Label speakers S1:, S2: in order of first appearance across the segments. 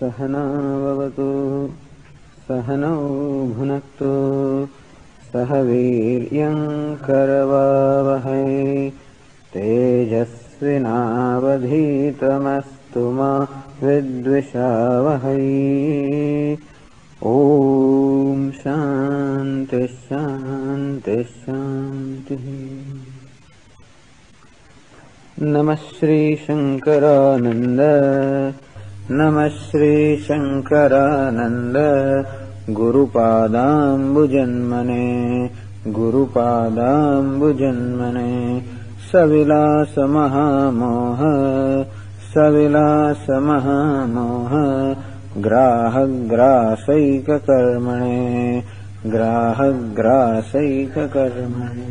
S1: सहना भवतु सहनौ भुनक्तु सह वीर्यं करवावहै तेजस्विनावधीतमस्तु मा विद्विषावहै। ओम शांति शांति शांति। नमः श्री शंकरानंद नमः Shri Shankaranand गुरुपादाम्बुजन्मने गुरुपादाम्बुजन्मने सविलास महामोह सविलास महामोह ग्राहग्रासैककर्मणे ग्राहग्रासैककर्मणे।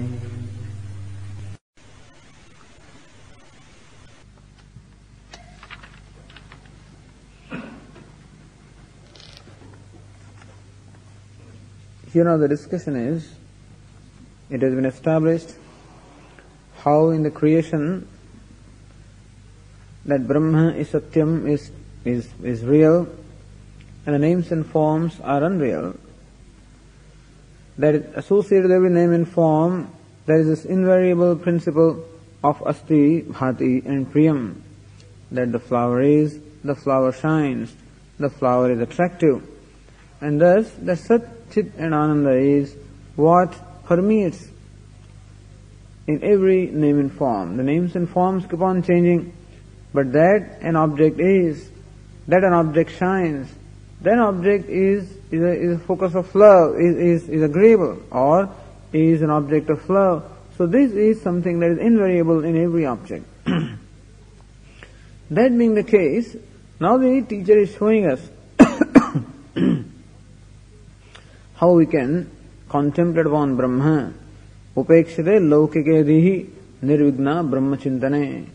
S1: Here now the discussion is, it has been established how in the creation that Brahma is Satyam, is real, and the names and forms are unreal. That associated with every name and form, there is this invariable principle of Asti, Bhati and Priyam, that the flower is, the flower shines, the flower is attractive, and thus the Sat, Chit and Ananda is what permeates in every name and form. The names and forms keep on changing, but that an object is, that an object shines, that an object is a focus of love, is agreeable, or is an object of love. So this is something that is invariable in every object. That being the case, now the teacher is showing us how we can contemplate upon Brahma, upekshite laukike dihi nirvigna brahma chintane.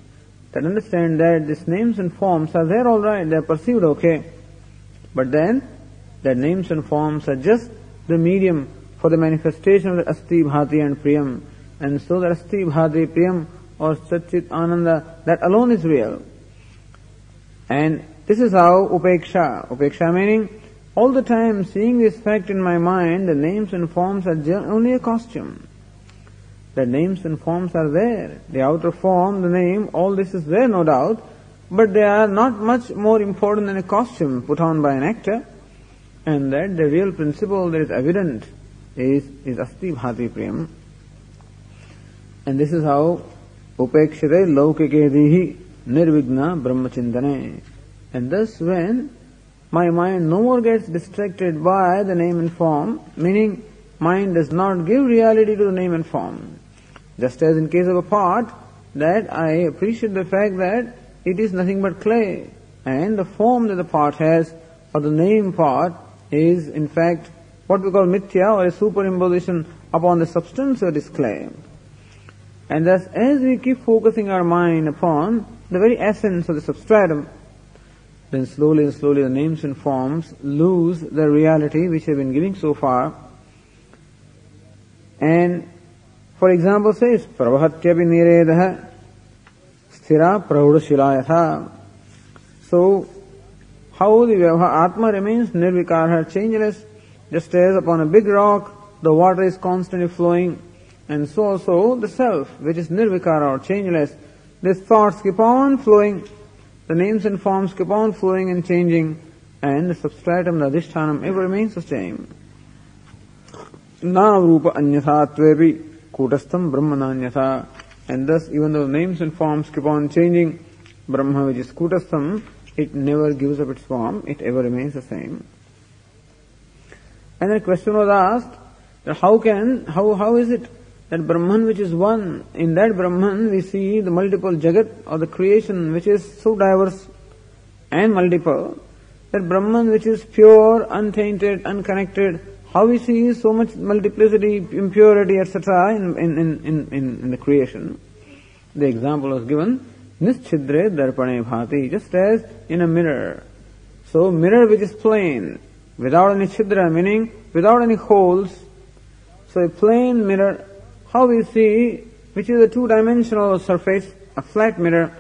S1: That understand that these names and forms are there all right, they are perceived okay, but then that names and forms are just the medium for the manifestation of the Asti, Bhati and Priyam, and so that Asti, Bhati, Priyam or Satchit, Ananda, that alone is real. And this is how upeksha meaning all the time seeing this fact in my mind, the names and forms are only a costume. The names and forms are there. The outer form, the name, all this is there no doubt, but they are not much more important than a costume put on by an actor, and that the real principle that is evident is Asti, Bhati, Priyam. And this is how upekshite laukike dihi nirvigna brahmachintane. And thus when my mind no more gets distracted by the name and form, meaning mind does not give reality to the name and form. Just as in case of a pot, that I appreciate the fact that it is nothing but clay, and the form that the pot has, or the name pot, is in fact what we call mithya, or a superimposition upon the substance that is clay. And thus as we keep focusing our mind upon the very essence of the substratum, then slowly and slowly the names and forms lose the reality which have been giving so far. And for example says, Pravahatyapi niredaha sthira praudashilayatha. So how the Atma remains nirvikara, changeless, just as upon a big rock the water is constantly flowing, and so also the self, which is nirvikara or changeless, these thoughts keep on flowing, the names and forms keep on flowing and changing, and the substratum, the adhishthanam, ever remains the same. Na rupa anyathatvepi kutastham brahmananyatha. And thus, even though names and forms keep on changing, Brahma, which is kutastham, it never gives up its form, it ever remains the same. And the question was asked, that how is it that Brahman which is one, in that Brahman we see the multiple Jagat or the creation which is so diverse and multiple, that Brahman which is pure, untainted, unconnected, how we see so much multiplicity, impurity, etc. in the creation. The example was given, Nischidre darpane bhati, just as in a mirror. So mirror which is plain, without any chidra, meaning without any holes. So a plain mirror, how we see, which is a two-dimensional surface, a flat mirror,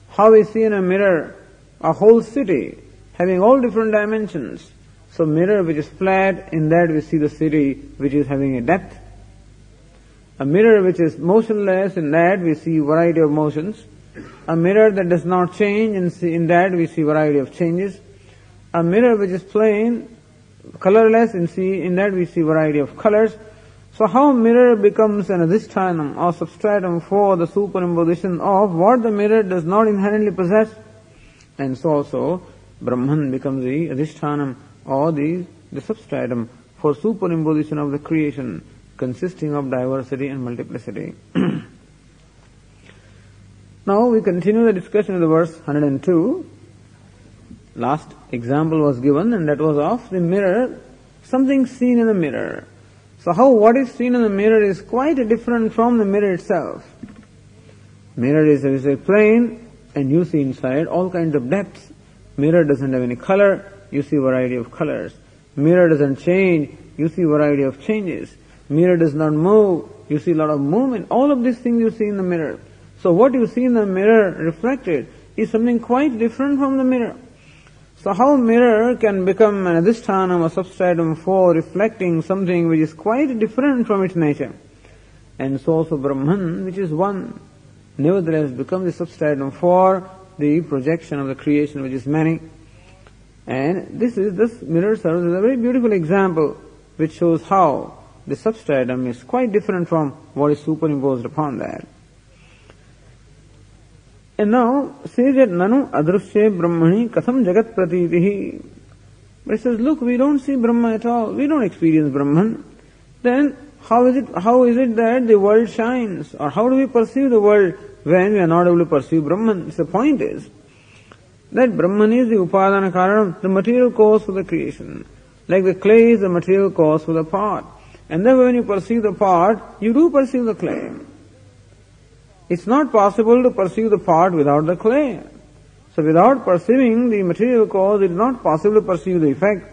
S1: how we see in a mirror a whole city, having all different dimensions. So mirror which is flat, in that we see the city which is having a depth. A mirror which is motionless, in that we see variety of motions. A mirror that does not change, in that we see variety of changes. A mirror which is plain, colorless, in that we see variety of colors. So how mirror becomes an adhishtanam or substratum for the superimposition of what the mirror does not inherently possess. And so also Brahman becomes the adhishtanam or the substratum for superimposition of the creation consisting of diversity and multiplicity. Now we continue the discussion of the verse 102. Last example was given, and that was of the mirror, something seen in the mirror. So how what is seen in the mirror is quite different from the mirror itself. Mirror is, as I say, plain, and you see inside all kinds of depths. Mirror doesn't have any color, you see variety of colors. Mirror doesn't change, you see variety of changes. Mirror does not move, you see a lot of movement. All of these things you see in the mirror. So what you see in the mirror reflected is something quite different from the mirror. So how mirror can become an adhishtanam or substratum for reflecting something which is quite different from its nature. And so also Brahman, which is one, nevertheless becomes the substratum for the projection of the creation which is many. And this mirror serves as a very beautiful example which shows how the substratum is quite different from what is superimposed upon that. And now says that nanu adrushye brahmani katham jagat pratitihi. But it says, look, we don't see Brahma at all. We don't experience Brahman. Then how is it that the world shines? Or how do we perceive the world when we are not able to perceive Brahman? So the point is that Brahman is the upadana karanam, the material cause for the creation. Like the clay is the material cause for the pot. And then when you perceive the pot, you do perceive the clay. It's not possible to perceive the pot without the clay. So without perceiving the material cause, it is not possible to perceive the effect.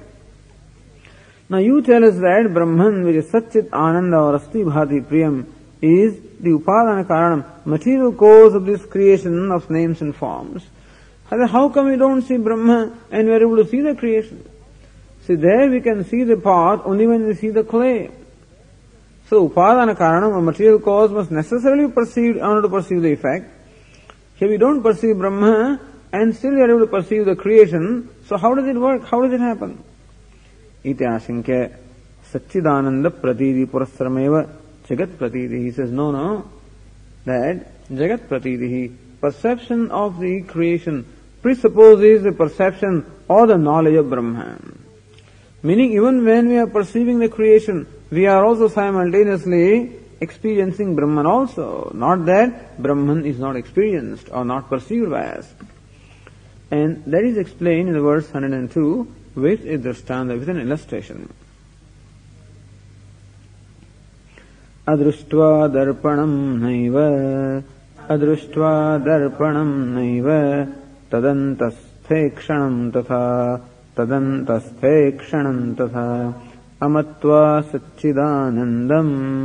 S1: Now you tell us that Brahman, which is Satchit Ananda or Asti Bhati Priyam, is the Upadana Karanam, material cause of this creation of names and forms. How come we don't see Brahma and we are able to see the creation? See, there we can see the pot only when we see the clay. So Upadana Karanam, a material cause, must necessarily be perceived in order to perceive the effect. Here we don't perceive Brahma and still we are able to perceive the creation. So how does it work? How does it happen? Iti ashankya Satchidananda pratiti purasrameva jagat pratiti. He says, no, that jagat pratiti, perception of the creation, presupposes the perception or the knowledge of Brahman. Meaning even when we are perceiving the creation, we are also simultaneously experiencing Brahman also. Not that Brahman is not experienced or not perceived by us. And that is explained in the verse 102 with a drishtanta, with an illustration. Adruštva darpanam naiva tadantasthe kshanam tatha amatva satchidanandam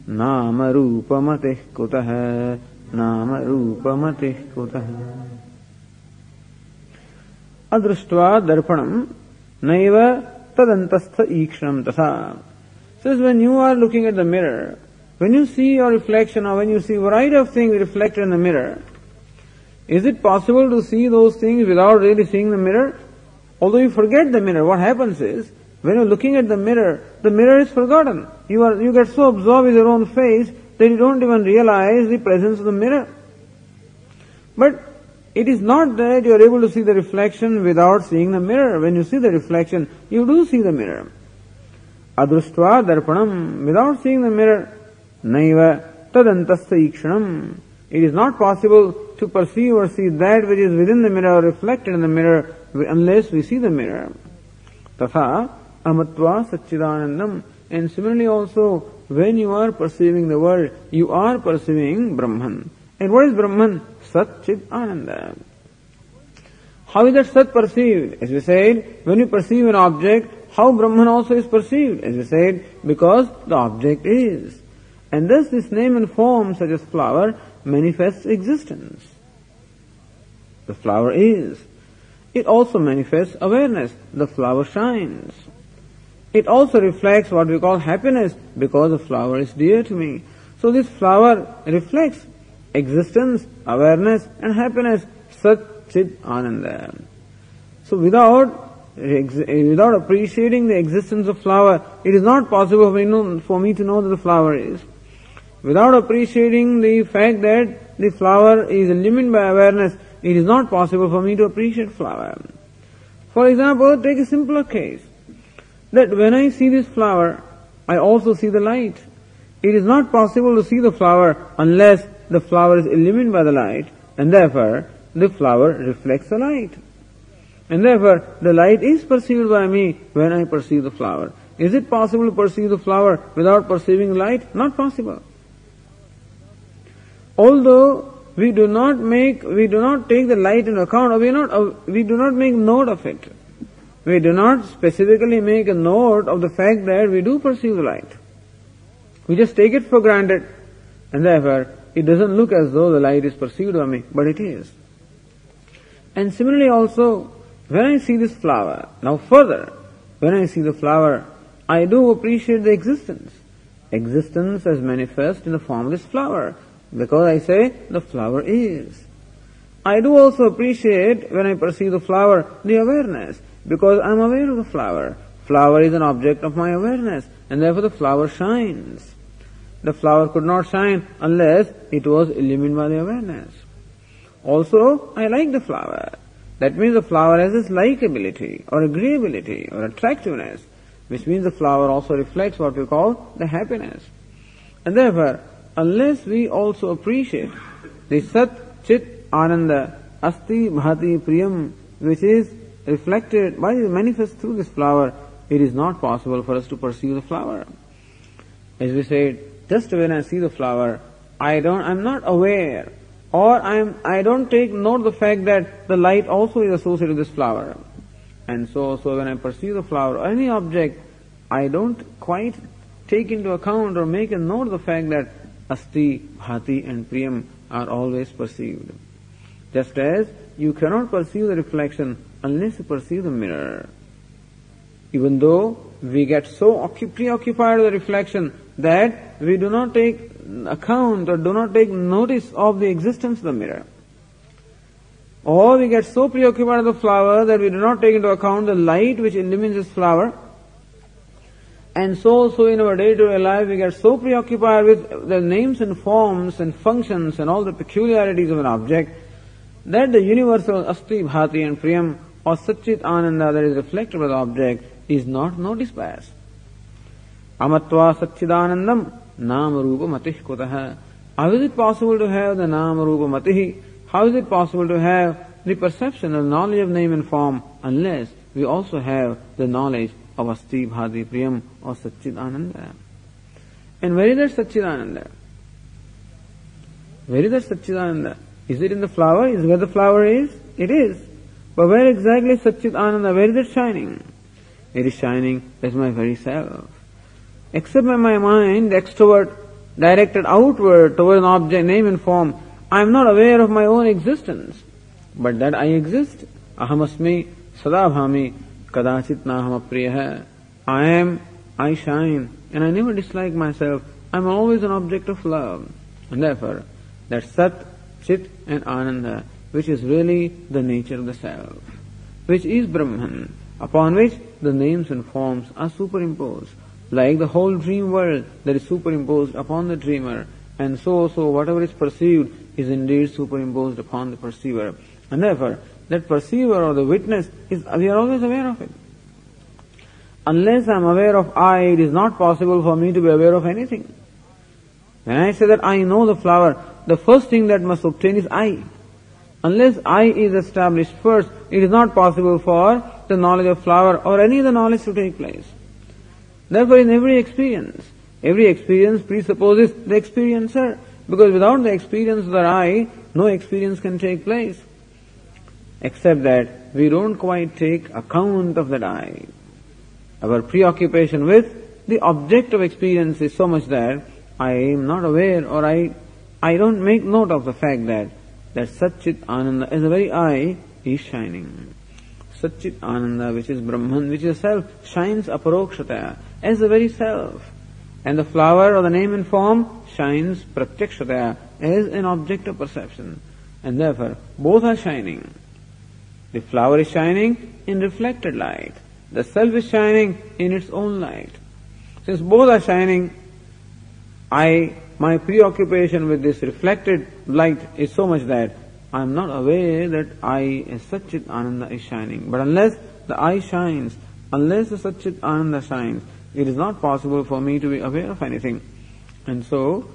S1: nama rupamatih kutah adruštva darpanam naiva tadantastha ikshanam tatha. Says when you are looking at the mirror, when you see your reflection or when you see a variety of things reflected in the mirror, is it possible to see those things without really seeing the mirror? Although you forget the mirror, what happens is, when you're looking at the mirror is forgotten. You get so absorbed with your own face that you don't even realize the presence of the mirror. But it is not that you are able to see the reflection without seeing the mirror. When you see the reflection, you do see the mirror. Adruštva darpanam, without seeing the mirror, naiva tadantastha ikshanam. It is not possible to perceive or see that which is within the mirror or reflected in the mirror unless we see the mirror. Tatha amatva satchidanandam. And similarly also, when you are perceiving the world, you are perceiving Brahman. And what is Brahman? Sat Chit Ananda. How is that Sat perceived? As we said, when you perceive an object, how Brahman also is perceived? As we said, because the object is. And thus this name and form, such as flower, manifests existence. The flower is. It also manifests awareness. The flower shines. It also reflects what we call happiness because the flower is dear to me. So this flower reflects existence, awareness and happiness. Sat Chit Ananda. So without appreciating the existence of flower, it is not possible for me to know that the flower is. Without appreciating the fact that the flower is illumined by awareness, it is not possible for me to appreciate flower. For example, take a simpler case. That when I see this flower, I also see the light. It is not possible to see the flower unless the flower is illumined by the light, and therefore the flower reflects the light. And therefore the light is perceived by me when I perceive the flower. Is it possible to perceive the flower without perceiving light? Not possible. Although we do not take the light into account, or we do not make note of it. We do not specifically make a note of the fact that we do perceive the light. We just take it for granted, and therefore it doesn't look as though the light is perceived by me, but it is. And similarly also, when I see this flower, now further, when I see the flower, I do appreciate the existence. Existence as manifest in the form of this flower, because I say the flower is. I do also appreciate, when I perceive the flower, the awareness, because I am aware of the flower. Flower is an object of my awareness, and therefore the flower shines. The flower could not shine unless it was illumined by the awareness. Also, I like the flower. That means the flower has this likability, or agreeability, or attractiveness, which means the flower also reflects what we call the happiness. And therefore, unless we also appreciate the Sat Chit Ananda Asti Bhati Priyam, which is reflected by the manifest through this flower, it is not possible for us to perceive the flower. As we said, just when I see the flower, I'm not aware, or I don't take note of the fact that the light also is associated with this flower. And so when I perceive the flower or any object, I don't quite take into account or make a note of the fact that Asti, Bhati and Priyam are always perceived. Just as you cannot perceive the reflection unless you perceive the mirror. Even though we get so preoccupied with the reflection that we do not take account or do not take notice of the existence of the mirror. Or we get so preoccupied with the flower that we do not take into account the light which illumines this flower. And so in our day-to-day life we get so preoccupied with the names and forms and functions and all the peculiarities of an object that the universal Asti, Bhati and Priyam or Satchit Ananda that is reflected by the object is not noticed by us. Amatva Satchidanandam Nama Rupa Matih Kutaha. How is it possible to have the Nama Rupa Matih? How is it possible to have the perception or knowledge of name and form unless we also have the knowledge of Asti, Bhati, Priyam or Satchit Ananda? And where is that Satchit Ananda? Where is that Satchit Ananda? Is it in the flower? Is it where the flower is? It is. But where exactly is Satchit Ananda? Where is it shining? It is shining as my very self. Except by my mind, the extrovert, directed outward toward an object, name and form, I am not aware of my own existence. But that I exist. Ahamasmi sadabhami kadachit naham apriyaha. I am, I shine, and I never dislike myself. I am always an object of love. And therefore, that Sat, Chit and Ananda, which is really the nature of the self, which is Brahman, upon which the names and forms are superimposed, like the whole dream world that is superimposed upon the dreamer, and so whatever is perceived is indeed superimposed upon the perceiver. And therefore, that perceiver or the witness we are always aware of it. Unless I am aware of I, it is not possible for me to be aware of anything. When I say that I know the flower, the first thing that must obtain is I. Unless I is established first, it is not possible for the knowledge of flower or any other knowledge to take place. Therefore, in every experience presupposes the experiencer, because without the experience of the I, no experience can take place. Except that we don't quite take account of that I. Our preoccupation with the object of experience is so much that I am not aware, or I don't make note of the fact that that Satchit Ananda, as the very eye, is shining. Satchit Ananda, which is Brahman, which is self, shines aparokshataya, as the very self. And the flower or the name and form shines pratyakshataya, as an object of perception. And therefore, both are shining. The flower is shining in reflected light. The self is shining in its own light. Since both are shining, my preoccupation with this reflected light is so much that I am not aware that I, as Satchit Ananda, is shining. But unless the I shines, unless the Satchit Ananda shines, it is not possible for me to be aware of anything. And so,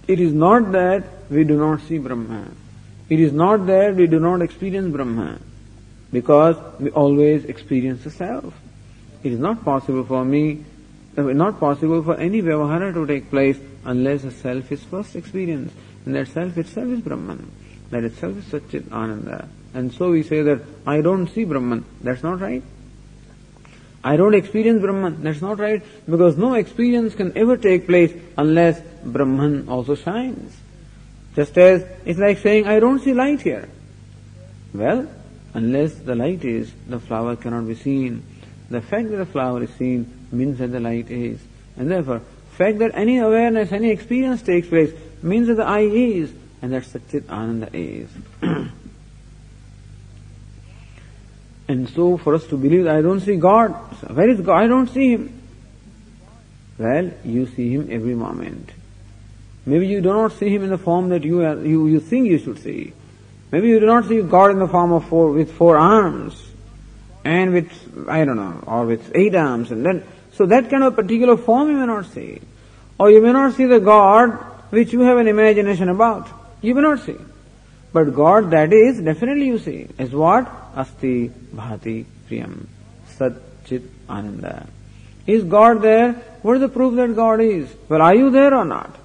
S1: it is not that we do not see Brahma. It is not that we do not experience Brahma, because we always experience the self. It is not possible for me, not possible for any vyavahara to take place unless the self is first experienced. And that self itself is Brahman. That itself is Satchit Ananda. And so we say that I don't see Brahman. That's not right. I don't experience Brahman. That's not right. Because no experience can ever take place unless Brahman also shines. Just as it's like saying, I don't see light here. Well, unless the light is, the flower cannot be seen. The fact that the flower is seen means that the light is. And therefore, fact that any awareness, any experience takes place means that the I is, and that Satchit Ananda is. And so for us to believe that I don't see God, where is God? I don't see Him. Well, you see Him every moment. Maybe you do not see Him in the form that you think you should see. Maybe you do not see God in the form of with 4 arms, and with, I don't know, or with 8 arms, and then, so that kind of particular form you may not see. Or you may not see the God which you have an imagination about. You may not see. But God, that is, definitely you see. As what? Asti Bhati Priyam. Satchit Ananda. Is God there? What is the proof that God is? Well, are you there or not?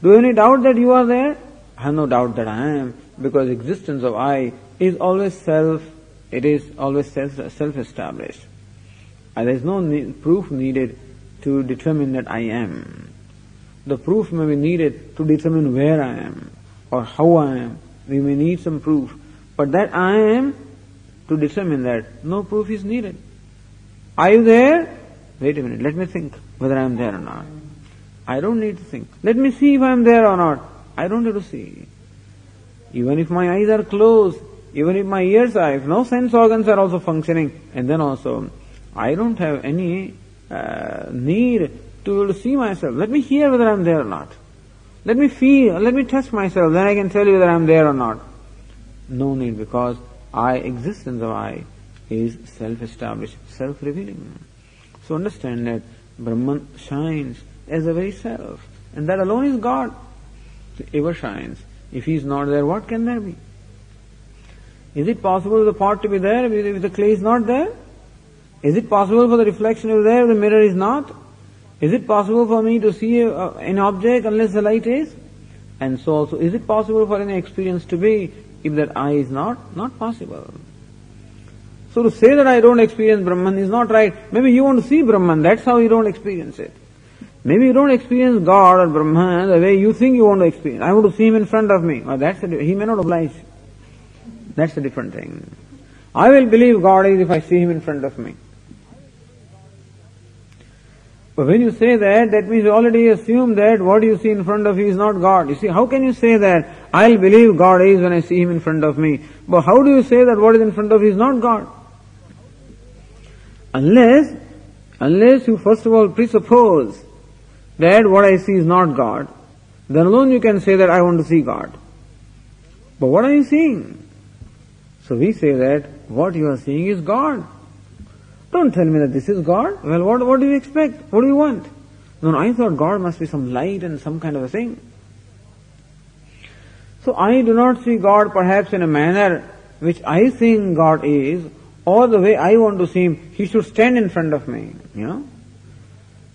S1: Do you have any doubt that you are there? I have no doubt that I am, because existence of I is always self, it is always self-established. And there is no proof needed to determine that I am. The proof may be needed to determine where I am, or how I am. We may need some proof. But that I am, to determine that, no proof is needed. Are you there? Wait a minute, let me think whether I am there or not. I don't need to think. Let me see if I am there or not. I don't have to see. Even if my eyes are closed, even if my ears are, if no sense organs are also functioning, and then also, I don't have any need to see myself. Let me hear whether I am there or not. Let me feel, let me touch myself, then I can tell you whether I am there or not. No need, because existence of I is self-established, self-revealing. So understand that Brahman shines as the very self, and that alone is God. He ever shines. If He is not there, what can there be? Is it possible for the pot to be there if the clay is not there? Is it possible for the reflection to be there if the mirror is not? Is it possible for me to see an object unless the light is? And so also, is it possible for any experience to be if that I is not? Not possible. So to say that I don't experience Brahman is not right. Maybe you want to see Brahman, that's how you don't experience it. Maybe you don't experience God or Brahman the way you think you want to experience. I want to see Him in front of me. Well, He may not oblige. That's a different thing. I will believe God is if I see Him in front of me. But when you say that, that means you already assume that what you see in front of you is not God. You see, how can you say that I'll believe God is when I see Him in front of me? But how do you say that what is in front of you is not God? Unless you first of all presuppose that what I see is not God, then alone you can say that I want to see God. But what are you seeing? So we say that what you are seeing is God. Don't tell me that this is God. Well, what do you expect? What do you want? No, I thought God must be some light and some kind of a thing. So I do not see God perhaps in a manner which I think God is, or the way I want to see Him. He should stand in front of me,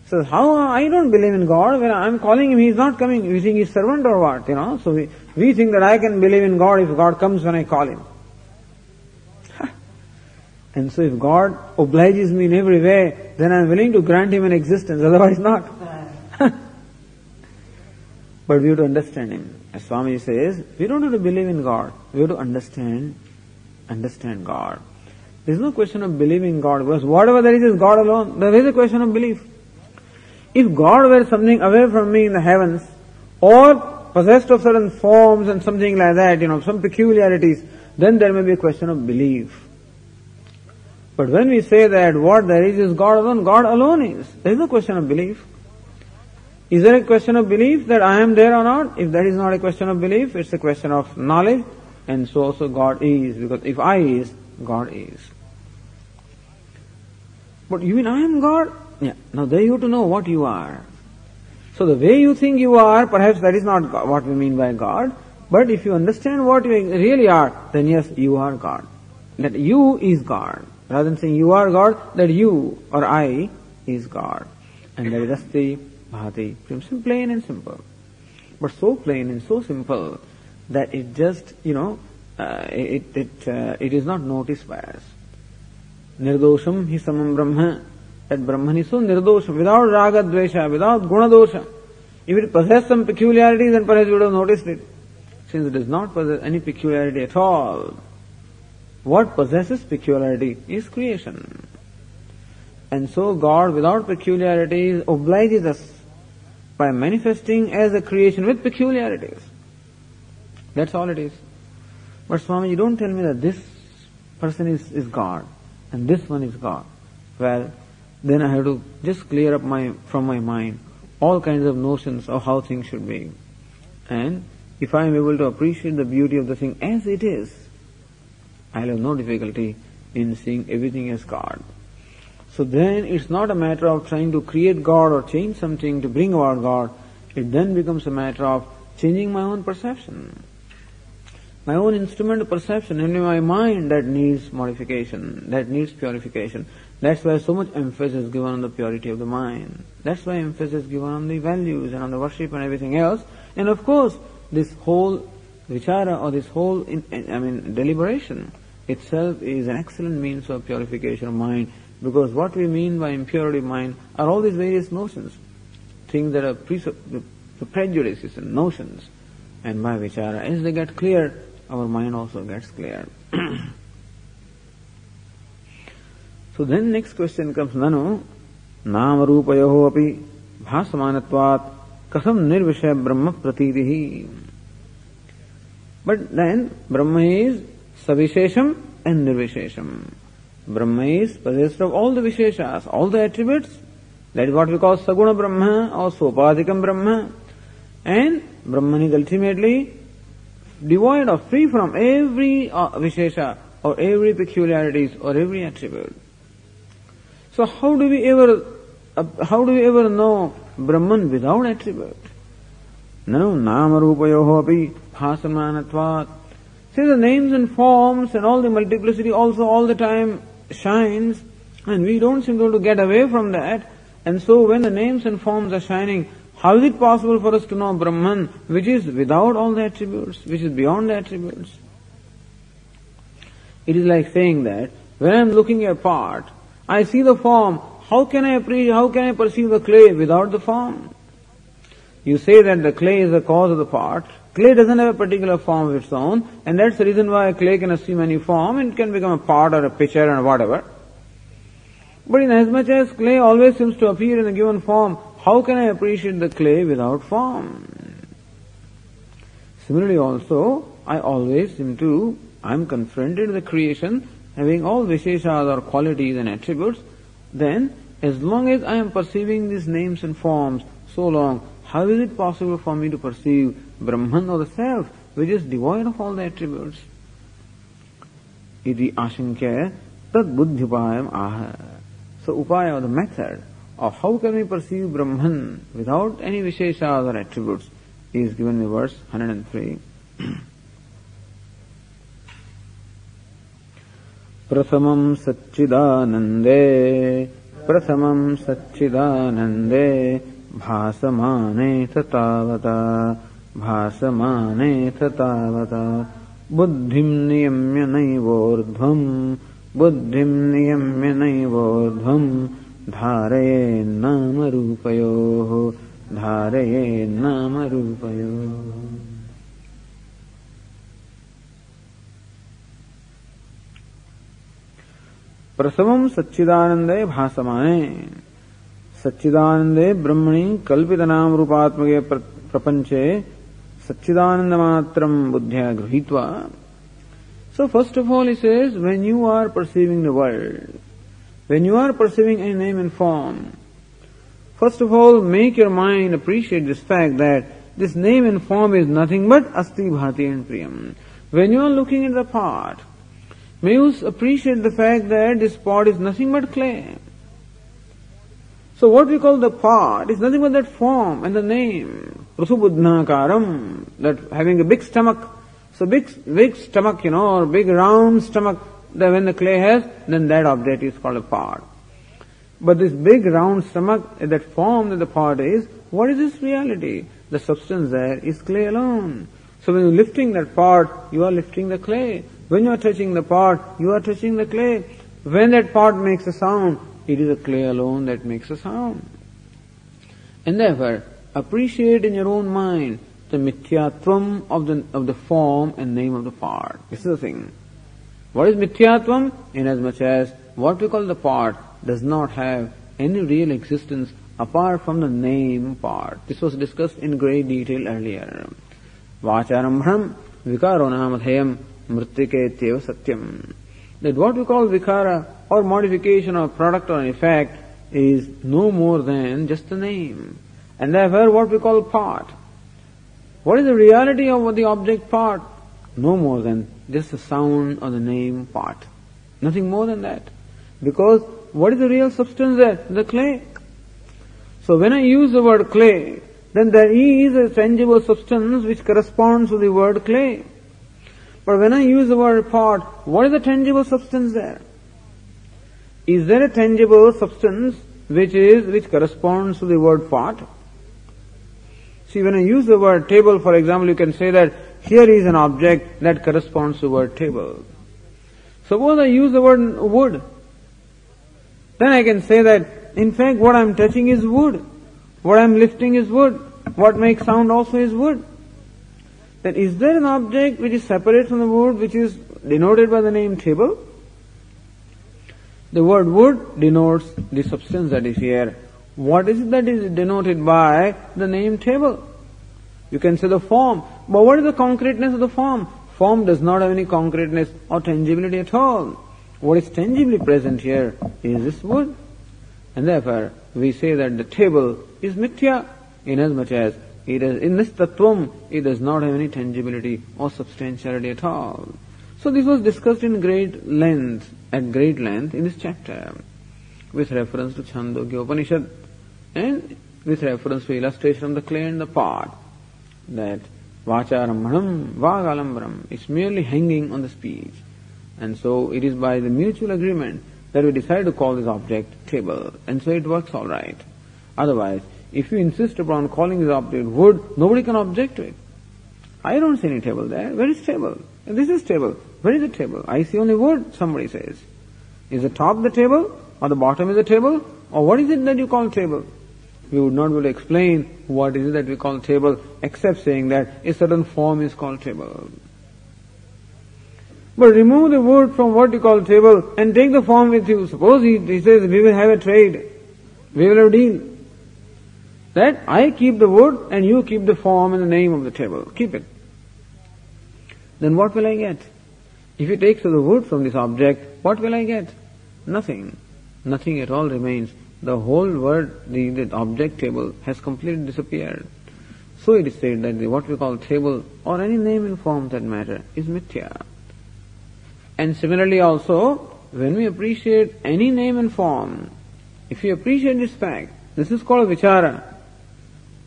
S1: So how I don't believe in God when I'm calling Him, He is not coming. We think He's servant or what, So we think that I can believe in God if God comes when I call Him. And so if God obliges me in every way, then I'm willing to grant Him an existence, otherwise not. But we have to understand Him. As Swami says, we don't have to believe in God. We have to understand God. There is no question of believing God, because whatever there is God alone. There is a question of belief. If God were something away from me in the heavens, or possessed of certain forms and something like that, some peculiarities, then there may be a question of belief. But when we say that what there is God alone is. There is no question of belief. Is there a question of belief that I am there or not? If that is not a question of belief, it's a question of knowledge, and so also God is, because if I is, God is. But you mean I am God? Yeah. Now there you have to know what you are. So the way you think you are, perhaps that is not God, what we mean by God. But if you understand what you really are, then yes, you are God. That you is God. Rather than saying you are God, that you or I is God. And that is Asti Bhati. Plain and simple. But so plain and so simple that it just, it is not noticed by us. Nirdosham hi samam brahma. That Brahman is so nirdosham, without raga dvesha, without guna dosha. If it possessed some peculiarities, then perhaps you would have noticed it. Since it does not possess any peculiarity at all, what possesses peculiarity is creation. And so God, without peculiarities, obliges us by manifesting as a creation with peculiarities. That's all it is. But Swami, you don't tell me that this person is God and this one is God. Well, then I have to just clear up from my mind all kinds of notions of how things should be. And if I am able to appreciate the beauty of the thing as it is, I will have no difficulty in seeing everything as God. So then it's not a matter of trying to create God or change something to bring about God. It then becomes a matter of changing my own perception. My own instrument of perception, namely my mind, that needs modification, that needs purification. That's why so much emphasis is given on the purity of the mind. That's why emphasis is given on the values and on the worship and everything else. And of course, this whole vichara or this whole, deliberation itself is an excellent means of purification of mind, because what we mean by impurity of mind are all these various notions, things that are prejudices and notions. And by vichara, as they get clear, our mind also gets clear. So then next question comes, Nanu nama rupayoho api bhasamanatvat kasam nirvishaya brahma pratitihi. But then Brahma is savishesham and nirvishesham. Brahma is possessed of all the visheshas, all the attributes. That is what we call saguna Brahma or sopadikam Brahma. And Brahman is ultimately devoid of, free from every vishesha or every peculiarities or every attribute. So how do we ever know Brahman without attribute? Nanu nama rupayoho api bhasamanatvat. See, the names and forms and all the multiplicity also all the time shines, and we don't seem to get away from that. And so when the names and forms are shining, how is it possible for us to know Brahman, which is without all the attributes, which is beyond the attributes? It is like saying that when I am looking at a pot, I see the form. How can I perceive the clay without the form? You say that the clay is the cause of the pot. Clay doesn't have a particular form of its own, and that's the reason why a clay can assume any form and can become a pot or a pitcher or whatever. But in as much as clay always seems to appear in a given form, how can I appreciate the clay without form? Similarly also, I am confronted with the creation having all visheshas or qualities and attributes. Then, as long as I am perceiving these names and forms so long, how is it possible for me to perceive Brahman or the Self, which is devoid of all the attributes? Iti ashankya tad buddhipayam aha. So upaya, or the method of how can we perceive Brahman without any visheshas or attributes, is given in verse 103. Prasamam satchidanande bhasamane tatavata buddhim niyamya naivordhvam dharaye nama rupayoho. प्रसवम सच्चिदानंदे भासमाने सच्चिदानंदे ब्रह्मणि कल्पित नाम रूपात्मके प्रपंचे सच्चिदानंद मात्रम बुद्ध्या गृहीत्वा. So first of all he says, when you are perceiving the world, when you are perceiving any name and form, first of all make your mind appreciate this fact that this name and form is nothing but asti, bhati and priyam. When you are looking at the pot, may you appreciate the fact that this pot is nothing but clay. So what we call the pot is nothing but that form and the name, prasubudhnakaram, that having a big stomach. So big stomach, or big round stomach, that when the clay has, then that object is called a pot. But this big round stomach, that form that the pot is, what is this reality? The substance there is clay alone. So when you're lifting that pot, you are lifting the clay. When you are touching the pot, you are touching the clay. When that pot makes a sound, it is the clay alone that makes a sound. And therefore, appreciate in your own mind the mithyatvam of the form and name of the pot. This is the thing. What is mithyatvam? Inasmuch as what we call the pot does not have any real existence apart from the name part. This was discussed in great detail earlier. Vacharambham vikaro namadhayam mrittiketyeva satyam. That what we call vikara or modification or product or an effect is no more than just the name. And therefore what we call pot. What is the reality of the object pot? No more than just the sound or the name pot. Nothing more than that. Because what is the real substance there? The clay. So when I use the word clay, then there is a tangible substance which corresponds to the word clay. But when I use the word pot, what is the tangible substance there? Is there a tangible substance which corresponds to the word pot? See, when I use the word table, for example, you can say that here is an object that corresponds to the word table. Suppose I use the word wood. Then I can say that, in fact, what I am touching is wood. What I am lifting is wood. What makes sound also is wood. Then is there an object which is separate from the wood, which is denoted by the name table? The word wood denotes the substance that is here. What is it that is denoted by the name table? You can say the form. But what is the concreteness of the form? Form does not have any concreteness or tangibility at all. What is tangibly present here is this wood. And therefore, we say that the table is mithya, inasmuch as it is in this tattvam, it does not have any tangibility or substantiality at all. So this was discussed in great length in this chapter, with reference to Chandogya Upanishad and with reference to illustration of the clay and the pot, that vacharambanam vagalambram is merely hanging on the speech. And so it is by the mutual agreement that we decide to call this object table, and so it works all right. Otherwise, if you insist upon calling this object wood, nobody can object to it. I don't see any table there. Where is table? This is table. Where is the table? I see only wood, somebody says. Is the top the table? Or the bottom is the table? Or what is it that you call table? We would not be able to explain what is it that we call table, except saying that a certain form is called table. But remove the wood from what you call table and take the form with you. Suppose he says, we will have a trade. We will have a deal. That I keep the wood and you keep the form and the name of the table. Keep it. Then what will I get? If he takes the wood from this object, what will I get? Nothing. Nothing at all remains. The whole word, the object table, has completely disappeared. So it is said that what we call table, or any name and form that matter, is mithya. And similarly also, when we appreciate any name and form, if you appreciate this fact, this is called vichara.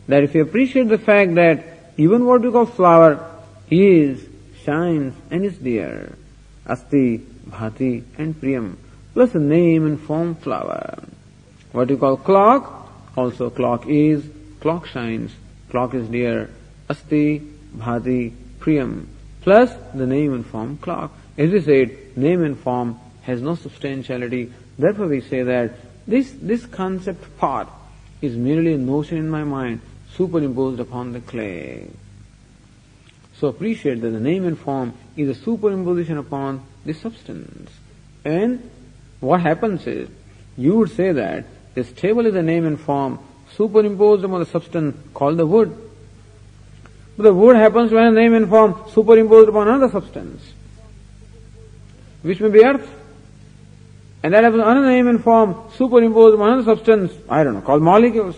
S1: That if you appreciate the fact that even what we call flower is, shines and is there, asti, bhati and priyam, plus a name and form flower. What you call clock, also clock is, clock shines, clock is dear, asti, bhati, priyam, plus the name and form clock. As we said, name and form has no substantiality. Therefore we say that this concept pot is merely a notion in my mind superimposed upon the clay. So appreciate that the name and form is a superimposition upon the substance. And what happens is, you would say that this table is a name and form superimposed upon the substance called the wood. But the wood happens to have a name and form superimposed upon another substance, which may be earth. And that happens to another name and form superimposed upon another substance, I don't know, called molecules,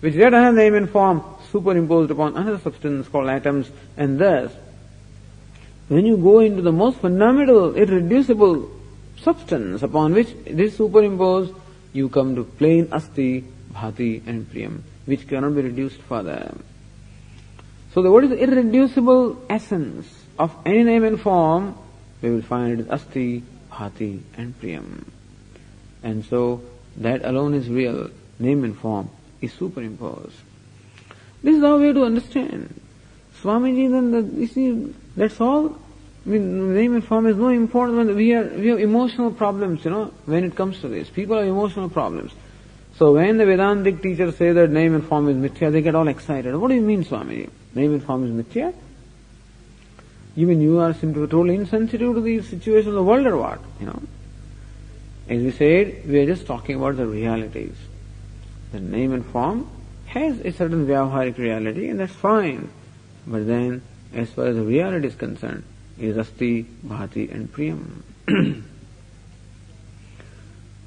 S1: which get another name and form superimposed upon another substance called atoms. And thus, when you go into the most fundamental, irreducible substance upon which this is superimposed, you come to plain asti, bhati and priyam, which cannot be reduced further. So what is the irreducible essence of any name and form? We will find it is asti, bhati and priyam. And so that alone is real. Name and form is superimposed. This is how we have to understand. Swamiji, then you see, that's all. I mean, name and form is no important. We have emotional problems, when it comes to this. People have emotional problems. So when the Vedantic teachers say that name and form is mithya, they get all excited. What do you mean, Swamiji? Name and form is mithya? You mean you are simply totally insensitive to these situations of the world or what? As we said, we are just talking about the realities. The name and form has a certain vyavaharik reality, and that's fine. But then, as far as the reality is concerned, it is asti, bhati and priyam.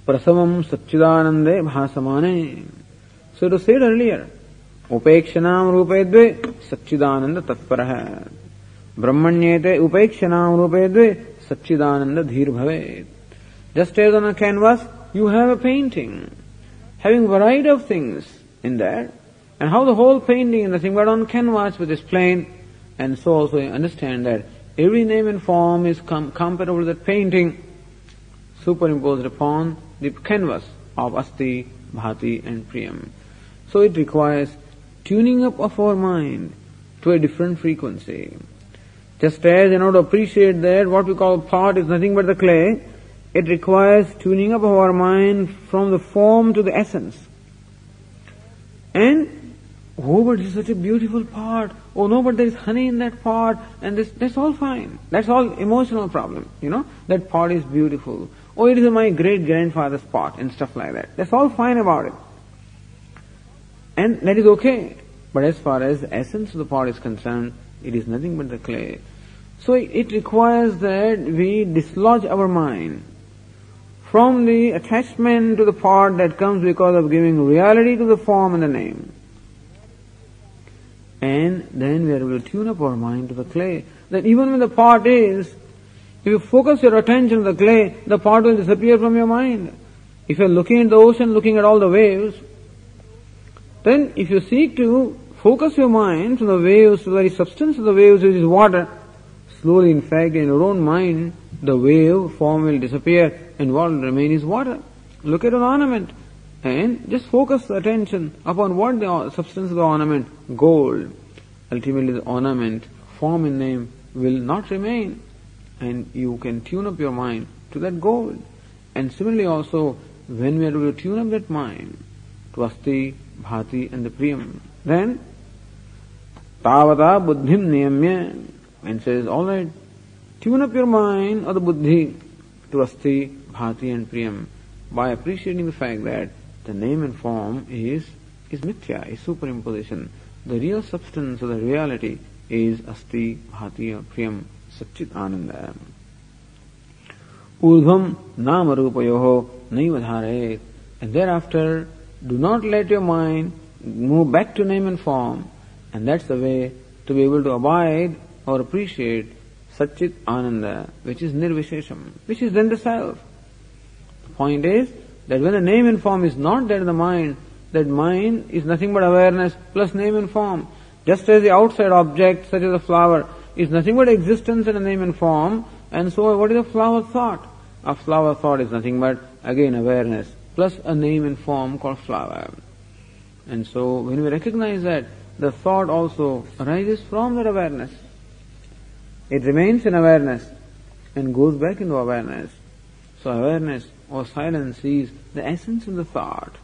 S1: Prasavam satchidanande bhasamane. So to say it earlier, upekshanam rupedve satchidananda tatparaha. Brahmanyete upekshanam rupedve satchidananda dhir bhavet. Just as on a canvas, you have a painting, having variety of things in that, and how the whole painting is nothing but on canvas which is plain, and so also you understand that every name and form is comparable to that painting, superimposed upon the canvas of asti, bhati and priyam. So it requires tuning up of our mind to a different frequency. Just as in order to appreciate that what we call pot is nothing but the clay, it requires tuning up of our mind from the form to the essence. And, oh, but this is such a beautiful pot. Oh no, but there is honey in that pot, and that's all fine. That's all emotional problem, that pot is beautiful. Oh, it is my great-grandfather's pot, and stuff like that. That's all fine about it. And that is okay. But as far as the essence of the pot is concerned, it is nothing but the clay. So it requires that we dislodge our mind from the attachment to the pot that comes because of giving reality to the form and the name. And then we are able to tune up our mind to the clay. That even when the pot is, if you focus your attention on the clay, the pot will disappear from your mind. If you are looking at the ocean, looking at all the waves, then if you seek to focus your mind from the waves to the very substance of the waves, which is water, slowly, in fact, in your own mind, the wave form will disappear and what will remain is water. Look at an ornament and just focus the attention upon what the substance of the ornament, gold. Ultimately the ornament, form and name will not remain, and you can tune up your mind to that gold. And similarly also, when we are able to tune up that mind to asti, bhati and the priyam, then tavata buddhim niyamya, and says, all right, tune up your mind or the buddhi to asti, bhati and priyam by appreciating the fact that the name and form is mithya, is superimposition. The real substance of the reality is asti, bhati or priyam, satchit ananda. Urdhvam nama rupayoho naivadharet. And thereafter, do not let your mind move back to name and form, and that's the way to be able to abide or appreciate Satchit Ananda, which is Nirvishesham, which is then the self. The point is that when the name and form is not there in the mind, that mind is nothing but awareness plus name and form. Just as the outside object, such as a flower, is nothing but existence in a name and form, and so what is a flower thought? A flower thought is nothing but, again, awareness plus a name and form called flower. And so when we recognize that, the thought also arises from that awareness. It remains in awareness and goes back into awareness. So awareness or silence is the essence of the thought.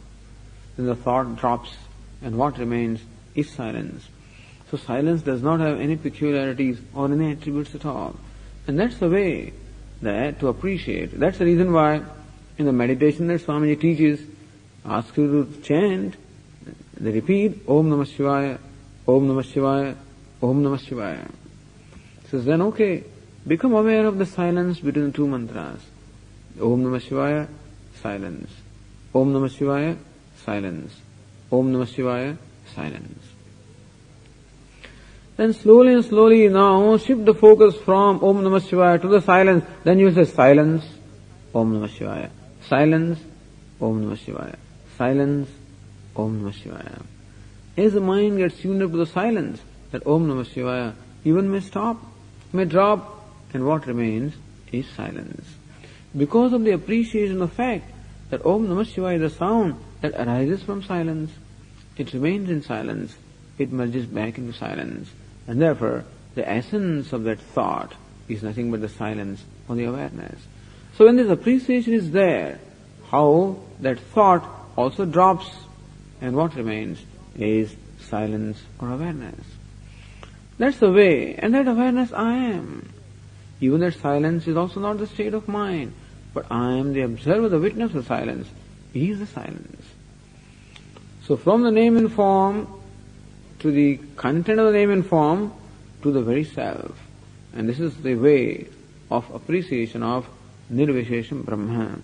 S1: Then the thought drops and what remains is silence. So silence does not have any peculiarities or any attributes at all. And that's the way that to appreciate. That's the reason why In the meditation that Swamiji teaches, asks you to chant, they repeat Om Namah Shivaya, Om Namah Shivaya, Om Namah Shivaya. Says then, okay, become aware of the silence between the two mantras. Om Namah Shivaya, silence. Om Namah Shivaya, silence. Om Namah Shivaya, silence. Then slowly and slowly now shift the focus from Om Namah Shivaya to the silence. Then you say silence, Om Namah Shivaya. Silence, Om Namah Shivaya. Silence, Om Namah Shivaya. As the mind gets tuned up to the silence, that Om Namah Shivaya even may stop, may drop, and what remains is silence. Because of the appreciation of the fact that Om Namah Shivaya is a sound that arises from silence, it remains in silence, it merges back into silence, and therefore the essence of that thought is nothing but the silence or the awareness. So when this appreciation is there, how that thought also drops, and what remains is silence or awareness. That's the way, and that awareness I am. Even that silence is also not the state of mind, but I am the observer, the witness of silence. He is the silence. So from the name and form to the content of the name and form to the very self. And this is the way of appreciation of Nirvishesham Brahma.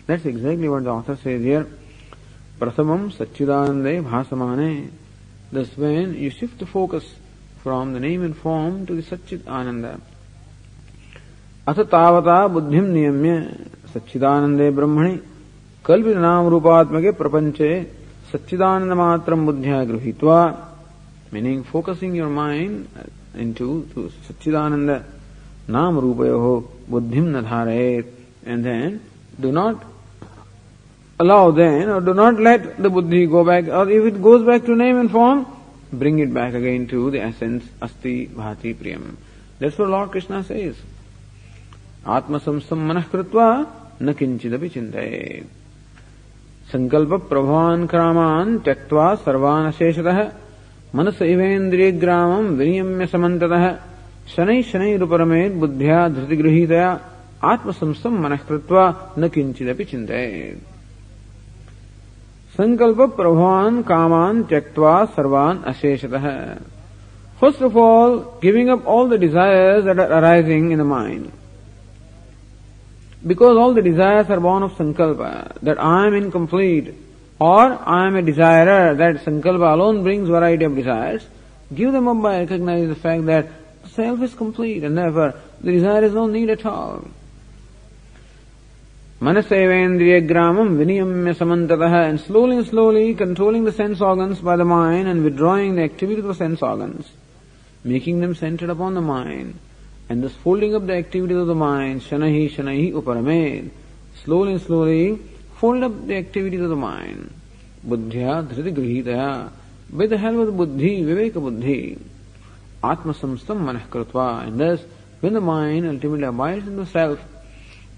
S1: That's exactly what the author says here. Prasamam Satchidanande Bhasamane. Thus when you shift the focus from the name and form to the Satchit Ananda. Atha tavata buddhim niyamya Satchidanande Brahmani Kalpinam Rupatmake Prapanche Satchidananda Matram Buddhya Gruhitva. Meaning focusing your mind into Satchidananda Nam Rupayoho Buddhim Nadharayet, and then do not allow then, or do not let the buddhi go back, or if it goes back to name and form, bring it back again to the essence, Asti Bhati Priyam. That's what Lord Krishna says. Atma samsam manah krutva na kinchidapi chintayet. Sankalpa prabhavan kraman tyaktva sarvan asheshatah manasa ivendriya gramam viniyamya samantatah shanai shanai ruparamed buddhya dhriti grihitaya atma samsam manah krutva na kinchidapi chintayet. Sankalpa prabhavan kaman tyaktva sarvan asheshatah. First of all, giving up all the desires that are arising in the mind. Because all the desires are born of sankalpa, that I am incomplete, or I am a desirer, that sankalpa alone brings variety of desires, give them up by recognizing the fact that self is complete, and therefore the desire is no need at all. Manasevendriya gramam viniyamya samantatah, and slowly controlling the sense organs by the mind and withdrawing the activity of the sense organs, making them centered upon the mind, and thus folding up the activities of the mind, shanahi shanahi uparamed, slowly fold up the activities of the mind, buddhya dhriti grihitaya, with the help of the buddhi, viveka buddhi, atma samstam manah krutva, and thus when the mind ultimately abides in the self,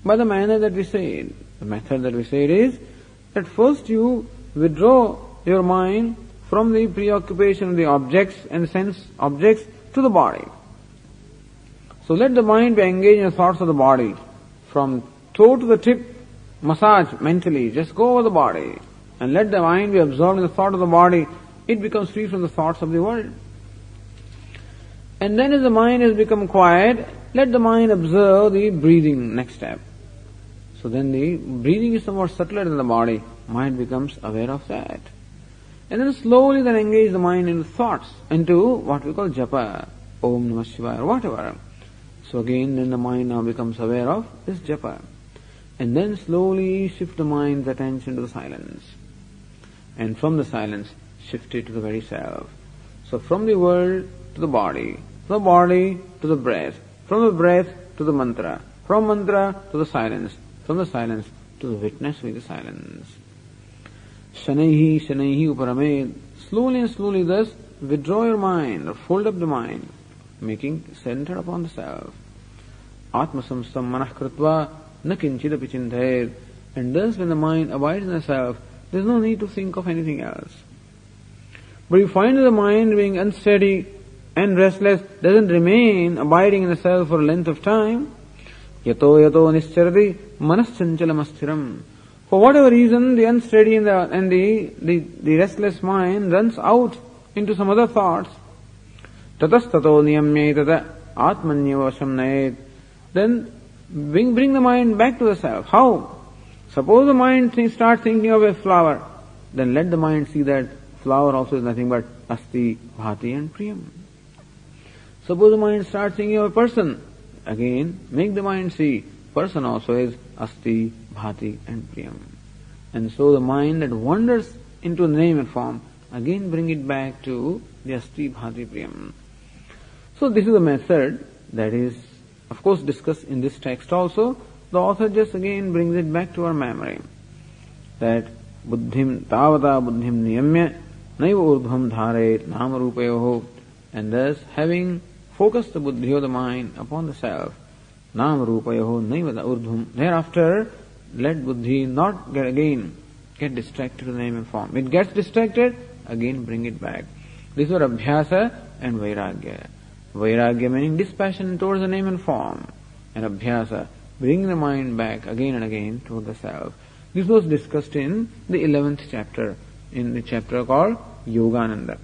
S1: by the manner that we said, the method that we said is that first you withdraw your mind from the preoccupation of the objects and sense objects to the body. So let the mind be engaged in the thoughts of the body. From toe to the tip, massage mentally, just go over the body and let the mind be absorbed in the thought of the body. It becomes free from the thoughts of the world. And then as the mind has become quiet, let the mind observe the breathing, next step. So then the breathing is somewhat subtler than the body. Mind becomes aware of that. And then slowly then engage the mind into thoughts, into what we call japa, Om Namah Shivaya or whatever. So again then the mind now becomes aware of this japa. And then slowly shift the mind's attention to the silence. And from the silence, shift it to the very self. So from the world to the body to the breath, from the breath to the mantra, from mantra to the silence, from the silence to the witness with the silence. Shanaihi uparamed. Slowly and slowly thus withdraw your mind or fold up the mind, making centered upon the self. Atma samstam manah krutva na kinchidapi chintayet. And thus when the mind abides in the self, there is no need to think of anything else. But you find that the mind being unsteady and restless doesn't remain abiding in the self for a length of time, Yato yato nischarati manaschanchalamastiram. For whatever reason, the unsteady and the restless mind runs out into some other thoughts. Tatastato niyamyetata atmanyavasham nayet. Then bring the mind back to the self. How? Suppose the mind starts thinking of a flower, then let the mind see that flower also is nothing but asti, bhati and priyam. Suppose the mind starts thinking of a person, again make the mind see person also is asti, bhati and priyam. And so the mind that wanders into the name and form, again bring it back to the asti, bhati, priyam. So this is a method that is of course discussed in this text also. The author just again brings it back to our memory that buddhim tavata buddhim niyamya naiva urdhvam dharayet nama rupayoho, and thus having focused the buddhi of the mind upon the self, nama rupayoho naiva urdhvam, thereafter let buddhi not get distracted to the name and form. It gets distracted, again bring it back. This is abhyasa and vairagya. Vairagya meaning dispassion towards the name and form, and abhyasa bring the mind back again and again toward the self. This was discussed in the 11th chapter, in the chapter called Yogananda.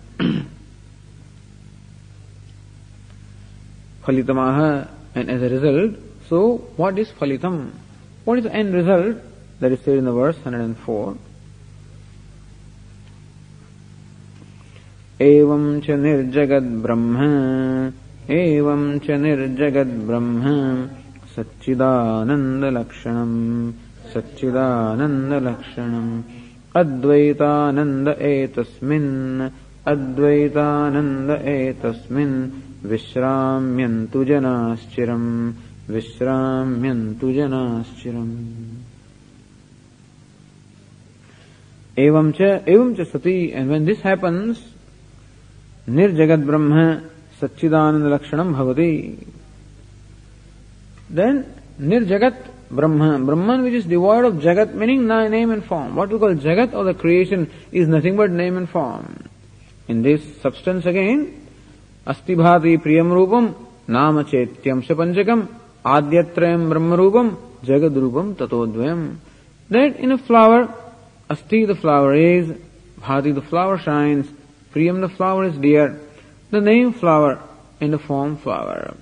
S1: Phalitamaha, and as a result, so what is phalitam? What is the end result? That is said in the verse 104. Evam cha nirjagad brahma, evam cha nirjagad brahma, Satchidananda Lakshanam, Satchidananda Lakshanam, Advaitananda etasmin, Advaitananda etasmin, Vishramyantu janaschiram, Vishramyantu janaschiram. Evam cha sati, and when this happens, Nirjagad Brahma, Satchidananda Lakshanam Bhavati. Then Nirjagat Brahman, Brahman which is devoid of Jagat, meaning name and form. What we call Jagat or the creation is nothing but name and form. In this substance again, Asti Bhati Priyam Rupam, Nama Chetyam Sapanchakam, Adyatrayam Brahma Rupam, Jagad Rupam Tatodvayam. That in a flower, Asti the flower is, Bhati the flower shines, Priyam the flower is dear, the name flower and the form flower.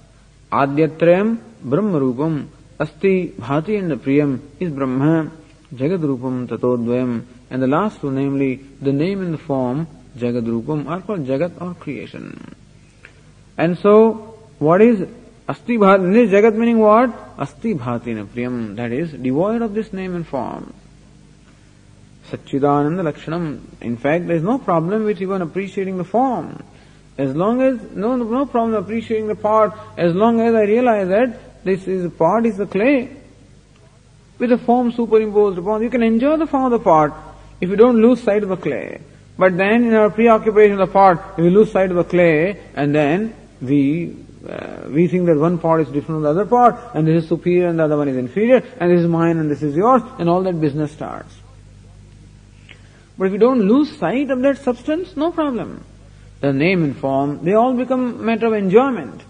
S1: Adyatrayam Brahma Rupam, Asti, Bhati and the Priyam is Brahma, Jagad Rupam Tatodvayam, and the last two, namely the name and the form, Jagad Rupam, are called Jagat or creation. And so, what is Asti Bhati? This Jagat meaning what? Asti Bhati and Priyam, that is devoid of this name and form. Satchidananda Lakshanam. In fact, there is no problem with even appreciating the form. As long as, no problem appreciating the part, as long as I realize that this is part is the clay with the form superimposed upon. You can enjoy the form of the part if you don't lose sight of the clay. But then in our preoccupation of the part, we lose sight of the clay, and then we think that one part is different from the other part, and this is superior and the other one is inferior, and this is mine and this is yours, and all that business starts. But if you don't lose sight of that substance, no problem. The name and form, they all become matter of enjoyment.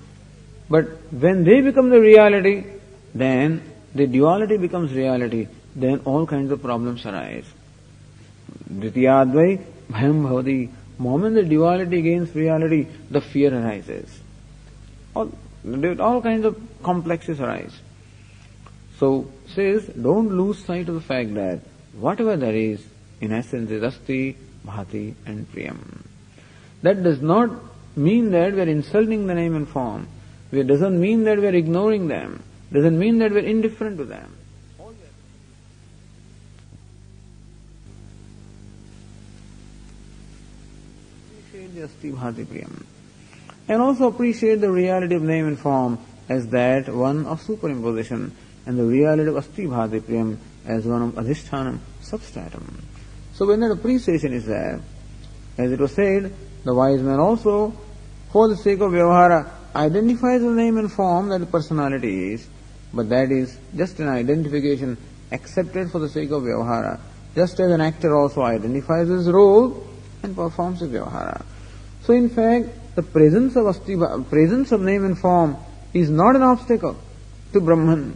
S1: But when they become the reality, then the duality becomes reality. Then all kinds of problems arise. Dvitiyadvai bhayam bhavati. Moment the duality gains reality, the fear arises. All kinds of complexes arise. So, says, don't lose sight of the fact that whatever there is, in essence is Asti, Bhati and Priyam. That does not mean that we are insulting the name and form. It doesn't mean that we are ignoring them. Doesn't mean that we are indifferent to them. Appreciate the Asti, Bhati, Priyam. And also appreciate the reality of name and form as that one of superimposition, and the reality of Asti, Bhati, Priyam as one of Adhishthanam, substratum. So when that appreciation is there, as it was said, the wise man also, for the sake of Vyavahara, identifies the name and form that the personality is, but that is just an identification accepted for the sake of Vyavahara. Just as an actor also identifies his role and performs his Vyavahara. So in fact, the presence of name and form is not an obstacle to Brahman.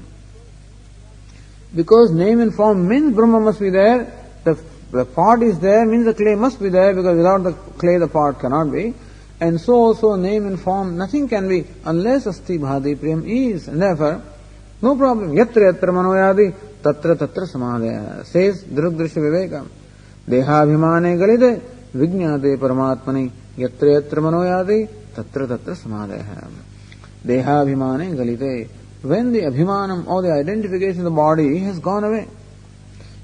S1: Because name and form means Brahma must be there. The pot is there means the clay must be there, because without the clay the pot cannot be. And so also name and form, nothing can be unless asti bhati priyam is. And therefore, no problem. Yatra yatra manoyadi tatra tatra samadhaya, says Drugdrisha Vivekam. Dehabhimane galide vijñāte paramatmani yatra yatra manoyadi tatra tatra samadhaya. Dehabhimane galide. When the abhimanam or the identification of the body has gone away,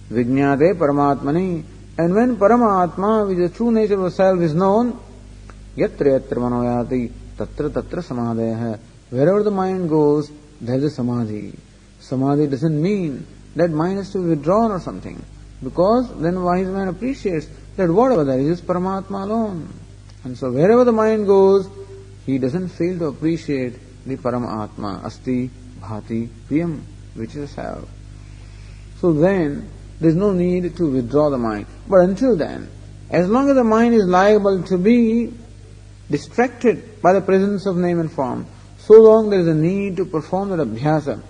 S1: vijñāte paramatmani, and when Paramatma, which is the true nature of the self, is known, yatra yatra manoyati tatra tatra samadhaya. Wherever the mind goes, there is a samadhi. Samadhi doesn't mean that mind has to be withdrawn or something, because then wise man appreciates that whatever there is Paramatma alone. And so wherever the mind goes, he doesn't fail to appreciate the Paramatma, asti bhati priyam, which is self. So then there is no need to withdraw the mind. But until then, as long as the mind is liable to be distracted by the presence of name and form, so long there is a need to perform that abhyasa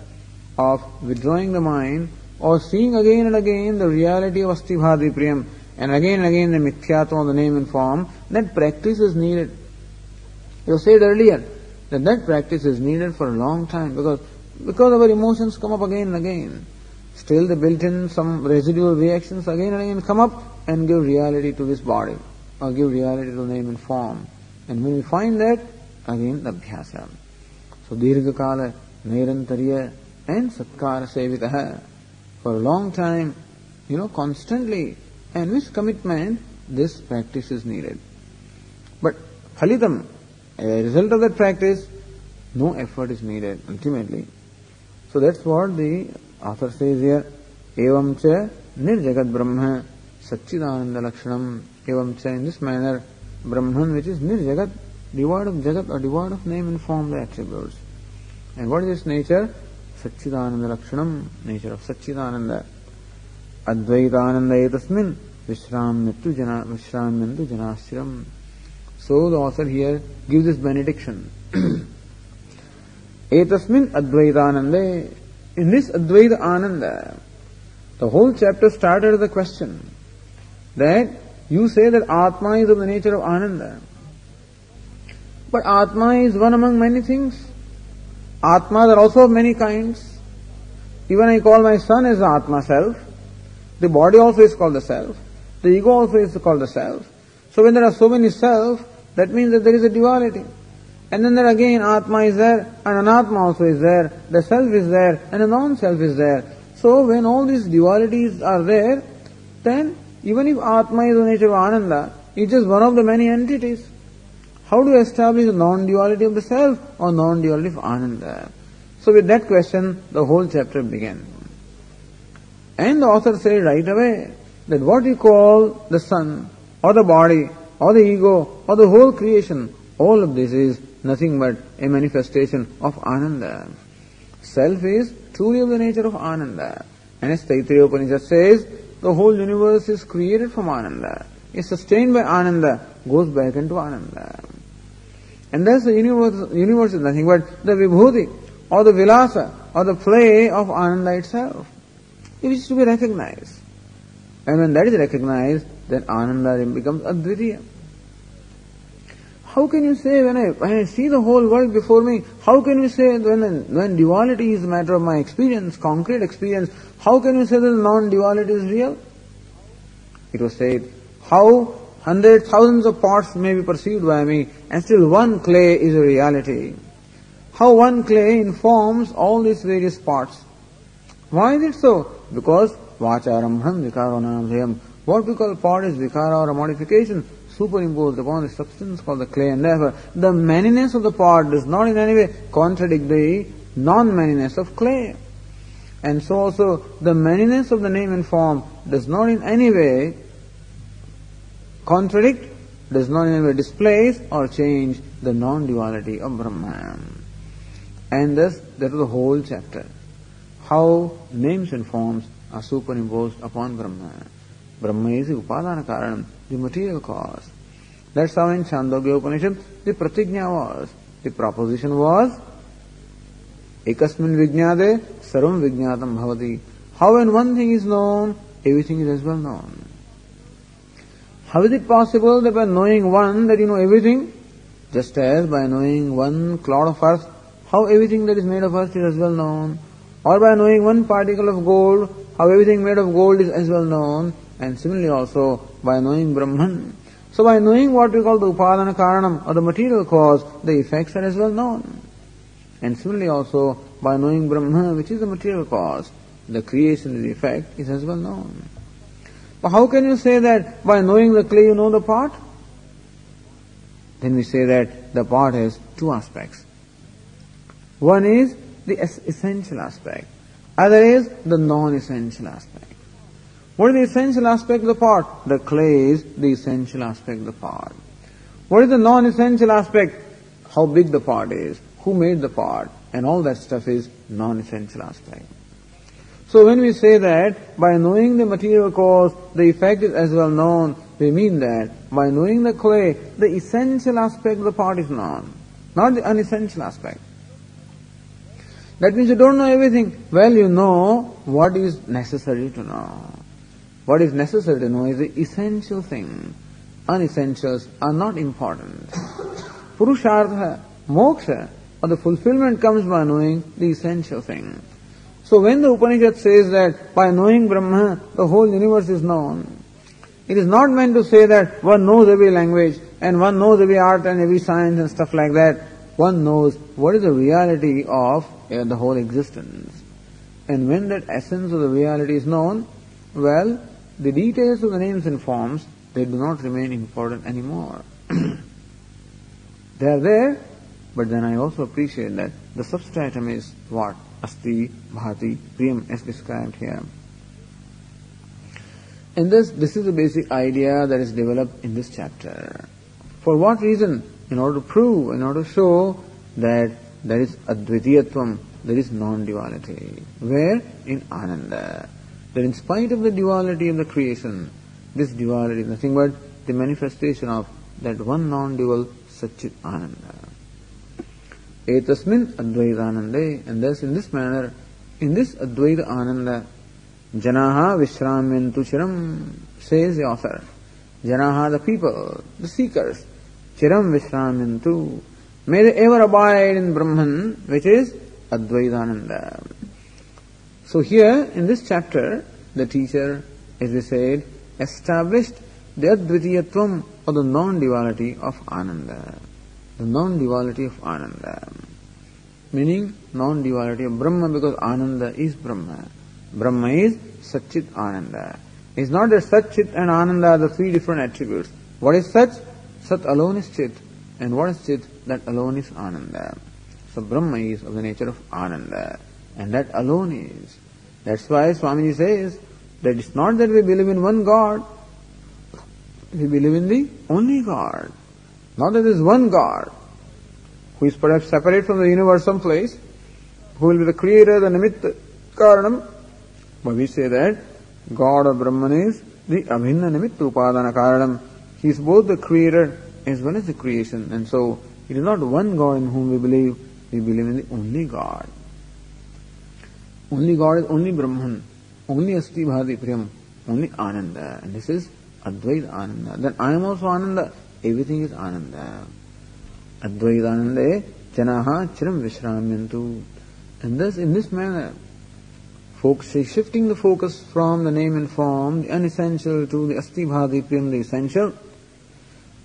S1: of withdrawing the mind or seeing again and again the reality of asti bhati priyam, and again the mithyatva of the name and form. That practice is needed. You said earlier that practice is needed for a long time, because our emotions come up again and again. Still the built-in some residual reactions again and again come up and give reality to this body, or give reality to the name and form. And when we find that, again the abhyasa. So dirghakala, nairantarya and satkara sevitaha. For a long time, constantly and with commitment, this practice is needed. But phalitam, as a result of that practice, no effort is needed ultimately. So that's what the author says here. Evam cha nirjagat brahma satchidananda lakshanam. Evam cha, in this manner, Brahman, which is nirjagat, devoid of jagat or devoid of name and form, the attributes. And what is its nature? Satchidananda lakshanam, nature of Satchidananda. Advaitananda etasmin vishramyantu janashiram. So the author here gives this benediction. Etasmin advaitananda. In this Advaita Ananda, the whole chapter started with the question that you say that Atma is of the nature of Ananda. But Atma is one among many things. Atmas are also of many kinds. Even I call my son as the Atma self. The body also is called the self. The ego also is called the self. So when there are so many self, that means that there is a duality. And then there again Atma is there, and Anatma also is there, the self is there, and the non-self is there. So when all these dualities are there, then even if Atma is the nature of Ananda, it's just one of the many entities. How do you establish the non-duality of the self or non-duality of Ananda? So with that question, the whole chapter began. And the author said right away that what you call the son, or the body, or the ego, or the whole creation, all of this is nothing but a manifestation of Ananda. Self is truly of the nature of Ananda. And as Taittiriya Upanishad says, the whole universe is created from Ananda, is sustained by Ananda, goes back into Ananda. And thus the universe is nothing but the vibhuti, or the vilasa, or the play of Ananda itself. It is to be recognized. And when that is recognized, then Ananda becomes Advitiya. How can you say, when I see the whole world before me, how can you say, when duality is a matter of my experience, concrete experience, how can you say that non-duality is real? It was said, how hundreds, thousands of parts may be perceived by me, and still one clay is a reality. How one clay informs all these various parts. Why is it so? Because vacharambham vikaro namdhyam. What we call part is vikara or a modification superimposed upon the substance called the clay, and therefore the manyness of the part does not in any way contradict the non-manyness of clay. And so also the manyness of the name and form does not in any way contradict, does not in any way displace or change the non-duality of Brahman. And thus that is the whole chapter. How names and forms are superimposed upon Brahman. Brahma is the upadana karanam, the material cause. That's how in Chandogya Upanishad the pratigna was. The proposition was ekasmin vijñāde sarvam vijñātam bhavati. How when one thing is known, everything is as well known? How is it possible that by knowing one that you know everything? Just as by knowing one clod of earth, how everything that is made of earth is as well known. Or by knowing one particle of gold, how everything made of gold is as well known. And similarly also by knowing Brahman. So by knowing what we call the Upadana Karanam or the material cause, the effects are as well known. And similarly also by knowing Brahma, which is the material cause, the creation, the effect is as well known. But how can you say that by knowing the clay you know the pot? Then we say that the pot has two aspects. One is the essential aspect. Other is the non-essential aspect. What is the essential aspect of the pot? The clay is the essential aspect of the pot. What is the non-essential aspect? How big the pot is, who made the pot, and all that stuff is non-essential aspect. So when we say that by knowing the material cause, the effect is as well known, we mean that by knowing the clay, the essential aspect of the pot is known, not the unessential aspect. That means you don't know everything. Well, you know what is necessary to know. What is necessary to know is the essential thing. Unessentials are not important. Purushartha, moksha, or the fulfillment comes by knowing the essential thing. So when the Upanishad says that by knowing Brahma, the whole universe is known, it is not meant to say that one knows every language and one knows every art and every science and stuff like that. One knows what is the reality of the whole existence. And when that essence of the reality is known, well, the details of the names and forms, they do not remain important anymore. They are there, but then I also appreciate that the substratum is what? Asti, Bhati, Priyam as described here. And this is the basic idea that is developed in this chapter. For what reason? In order to prove, in order to show that there is Advitiyatvam, there is non-duality. Where? In Ananda. That in spite of the duality of the creation, this duality is nothing but the manifestation of that one non-dual Satchit Ananda. Etasmin Advaitanande, and thus in this manner, in this Advaita Ananda, Janaha Vishramyantu Chiram, says the author. Janaha, the people, the seekers, Chiram Vishramyantu, may they ever abide in Brahman, which is Advaitananda. So here, in this chapter, the teacher, as we said, established the Advitiyatvam, or the non-duality of Ananda. The non-duality of Ananda. Meaning, non-duality of Brahma, because Ananda is Brahma. Brahma is Satchit Ananda. It's not that Satchit and Ananda are the three different attributes. What is Sat? Sat alone is Chit. And what is Chit? That alone is Ananda. So Brahma is of the nature of Ananda. And that alone is. That's why Swami says that it's not that we believe in one God. We believe in the only God. Not that there is one God who is perhaps separate from the universe someplace, who will be the creator, the nimitta karanam. But we say that God or Brahman is the abhinna nimitta upadana karanam. He is both the creator as well as the creation. And so it is not one God in whom we believe in the only God. Only God is only Brahman, only Asti Bhati Priyam, only Ananda. And this is Advaita Ananda. Then I am also Ananda. Everything is Ananda. Advaita Ananda, Janaha Chiram Vishramyantu. And thus in this manner, shifting the focus from the name and form, the unessential, to the Asti Bhati Priyam, the essential,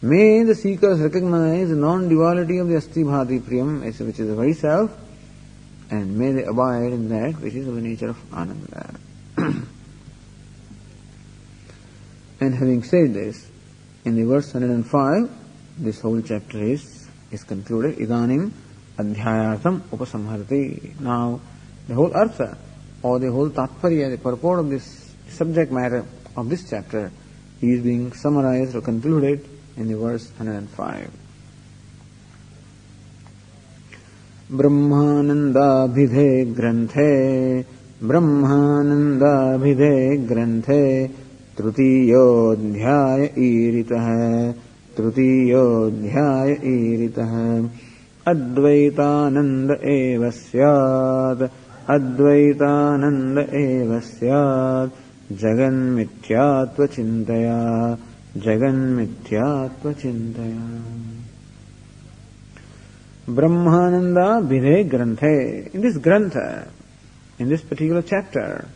S1: may the seekers recognize the non-duality of the Asti Bhati Priyam, which is the very self, and may they abide in that which is of the nature of Ananda. And having said this, in the verse 105, this whole chapter is concluded. Idanim adhyayartham upasamharati. Now, the whole artha, or the whole tatparya, the purport of this subject matter of this chapter is being summarized or concluded in the verse 105. Brahmanandabhidhe granthe, Brahmanandabhidhe granthe, Trutiyodhyaya iritah, Trutiyodhyaya iritah, Advaitananda eva syat, Advaitananda eva syat Jagan mithyatva chintaya Jagan mithyatva chintaya. Brahmananda Bhide Granthe. In this Grantha, in this particular chapter,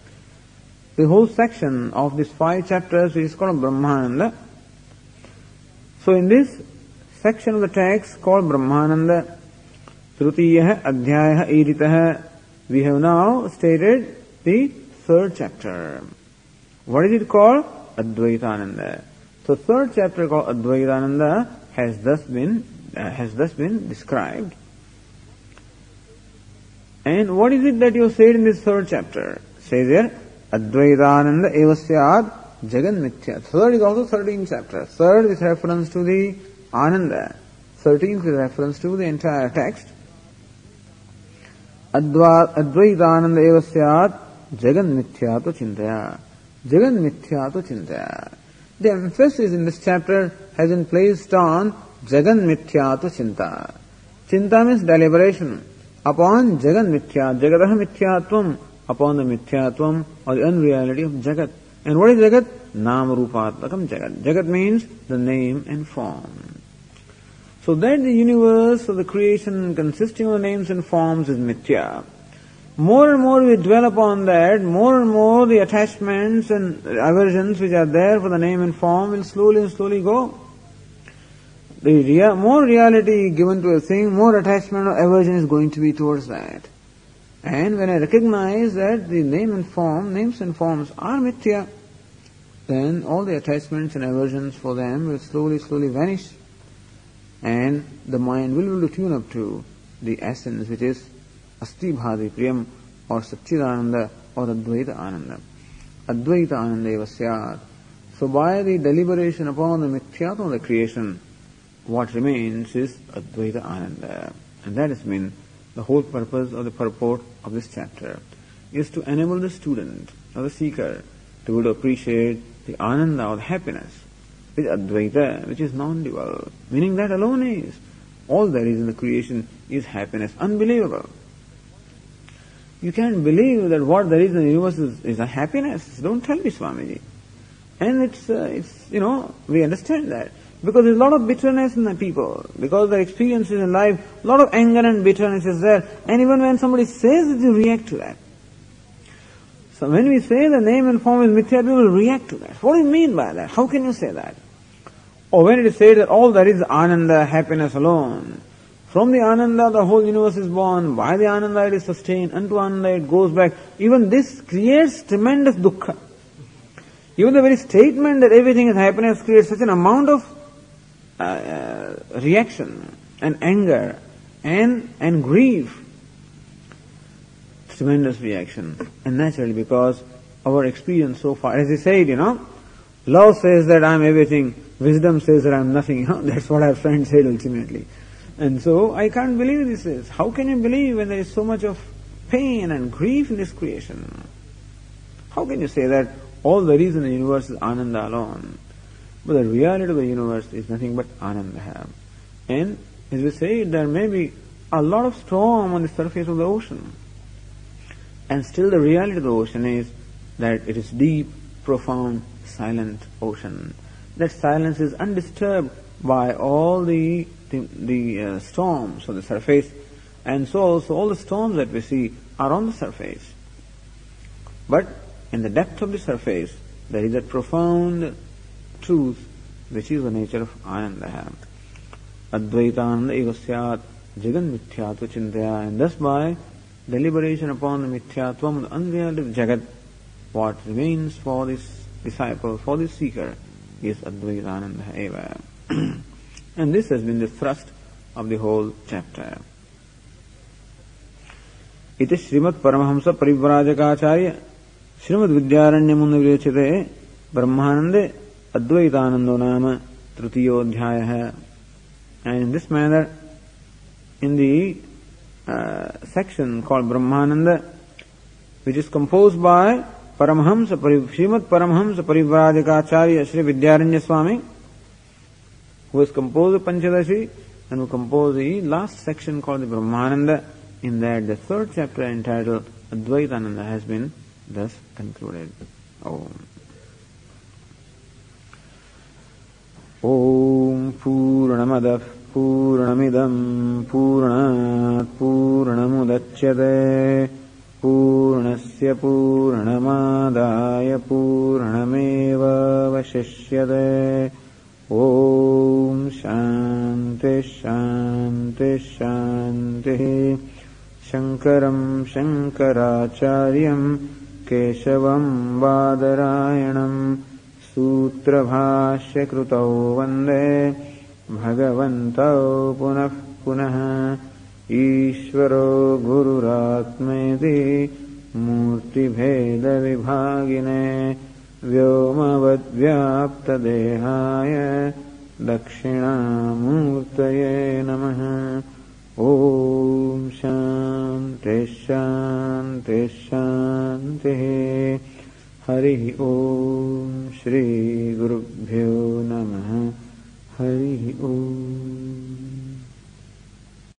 S1: the whole section of these 5 chapters is called Brahmananda. So in this section of the text called Brahmananda, Trutiyah Adhyayah Iritah, we have now stated the 3rd chapter. What is it called? Advaitananda. So 3rd chapter called Advaitananda has thus been described. And what is it that you said in this 3rd chapter? Says here, Advaitananda eva syat Jagan mithya. 3rd is also 13th chapter. 3rd is reference to the Ananda. 13th is reference to the entire text. Advaitananda eva syat Jagan mithyatva chintaya. Jagan mithyatva chintaya. The emphasis in this chapter has been placed on Jagan mithyatva chinta. Chinta means deliberation upon Jagan mithya, Jagatah mithyatvam, upon the mithyatvam or the unreality of Jagat. And what is Jagat? Nama Rupatmakam Jagat. Jagat means the name and form. So that the universe or the creation consisting of names and forms is mithya. More and more we dwell upon that, more and more the attachments and aversions which are there for the name and form will slowly go. The more reality given to a thing, more attachment or aversion is going to be towards that. And when I recognize that the names and forms are mithya, then all the attachments and aversions for them will slowly vanish. And the mind will be able to tune up to the essence which is Asti Bhadi Priyam or Satchidananda or Advaita Ananda. Advaita Ananda eva syat. So by the deliberation upon the mithyatvam of the creation, what remains is Advaita Ananda. And that has been the whole purpose or the purport of this chapter, is to enable the student or the seeker to appreciate the Ananda or the happiness with Advaita, which is non-dual. Meaning that alone is. All there is in the creation is happiness. Unbelievable. You can't believe that what there is in the universe is a happiness. Don't tell me, Swamiji. And it's we understand that. Because there's a lot of bitterness in the people. Because their experiences in life, a lot of anger and bitterness is there. And even when somebody says it, you react to that. So when we say the name and form is mithya, people react to that. What do you mean by that? How can you say that? Or when it is said that all there is Ananda, happiness alone. From the Ananda, the whole universe is born. By the Ananda, it is sustained. Unto Ananda, it goes back. Even this creates tremendous dukkha. Even the very statement that everything is happiness creates such an amount of reaction and anger and grief. Tremendous reaction. And naturally, because our experience so far, as he said, love says that I am everything, wisdom says that I am nothing. That's what our friend said ultimately. And so I can't believe this is. How can you believe when there is so much of pain and grief in this creation? How can you say that all there is in the universe is Ananda alone? But the reality of the universe is nothing but Ananda. And as we say, there may be a lot of storm on the surface of the ocean. And still the reality of the ocean is that it is deep, profound, silent ocean. That silence is undisturbed by all the storms on the surface. And so also all the storms that we see are on the surface. But in the depth of the surface, there is a profound truth which is the nature of Ananda. Advaitananda eva syat Jagan mithyatva chintaya. And thus by deliberation upon the mithyatvam, the unreality of Jagat, what remains for this disciple, for this seeker, is Advaitananda eva. And this has been the thrust of the whole chapter. Iti Srimad Paramahamsa Parivrajakacarya Srimad Vidyaranya Munda Virechite Brahmanande Advaitanando Nama Trutiyodhyaya. And in this manner, in the section called Brahmananda, which is composed by Srimad Paramahamsa Parivrajakacarya Sri Vidyaranya Swami, who has composed the Paṃcadaśī and who composed the last section called the Brahmananda, in that the 3rd chapter entitled Advaitananda has been thus concluded. Om. Om Purnamadah Purnamidam Purnat Purnamudachyate Purnasya Purnamadaya Purnameva Vashishyate. Om Shanti Shanti Shanti. Shankaram Shankaracharyam Keshavam Badarayanam Sutra Bhashya Krutau Vande Bhagavantau Punah Punah. Ishvaro Gururatmeti Murti Bheda Vibhagine Vyomavad Vyapta Dehaya Dakshinamurtaye Namaha. Om Shanti Shanti Shanti. Hari Om Shri Gurubhyo Namaha. Hari Om.